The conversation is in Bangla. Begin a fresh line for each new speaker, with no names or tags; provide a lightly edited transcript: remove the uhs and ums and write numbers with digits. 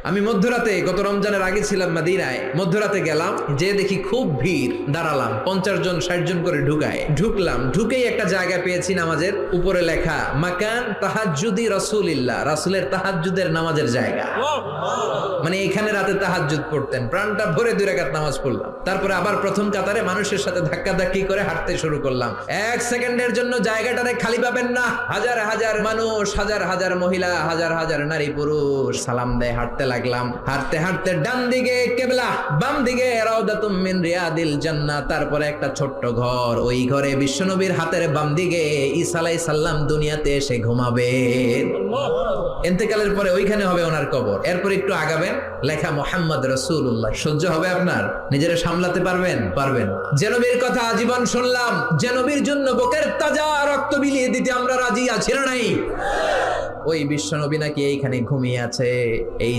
আমি মধ্যরাতে গত রমজানের আগে ছিলাম মদিনায়, মধ্যরাতে গেলাম, যে দেখি খুব ভিড়, দাঁড়ালাম, 50 জন 60 জন করে ঢুকলাম, ঢুকেই একটা জায়গা পেয়েছি নামাজের, উপরে লেখা মাকান তাহাজ্জুদি রাসূলিল্লাহ, রাসূলের তাহাজ্জুদের নামাজের জায়গা। মানে এখানে রাতে তাহাজ্জুদ পড়তেন, প্রাণটা ভরে 2 রাকাত নামাজ পড়লাম। তারপরে আবার প্রথম কাতারে মানুষের সাথে ধাক্কাধাক্কি করে হাঁটতে শুরু করলাম। 1 সেকেন্ডের জন্য জায়গাটারে খালি পাবেন না। হাজার হাজার মানুষ, হাজার হাজার মহিলা, হাজার হাজার নারী পুরুষ সালাম দেয়। হাঁটতে লাগলাম, হাঁটতে হাঁটতে ডান দিকে কিবলা, বাম দিকে রাউদাতুম মিন রিয়াদিল জান্নাহ। তারপরে একটা ছোট্ট ঘর, ওই ঘরে বিশ্বনবীর হাতের বাম দিকে ঈসা আলাইহিস সালাম দুনিয়াতে এসে ঘুমাবেন। ইন্তেকালের পরে ওইখানে হবে ওনার কবর। এরপর একটু আগাবেন, লেখা মুহাম্মদ রাসূলুল্লাহ। সহ্য হবে আপনার? নিজেরা সামলাতে পারবেন? পারবেন। যে নবীর কথা আজীবন শুনলাম, যে নবীর জন্য বুকের তাজা রক্ত বিলিয়ে দিতে আমরা রাজি আছি না নাই? ওই বিশ্ব নবী নাকি এইখানে ঘুমিয়ে আছে। এই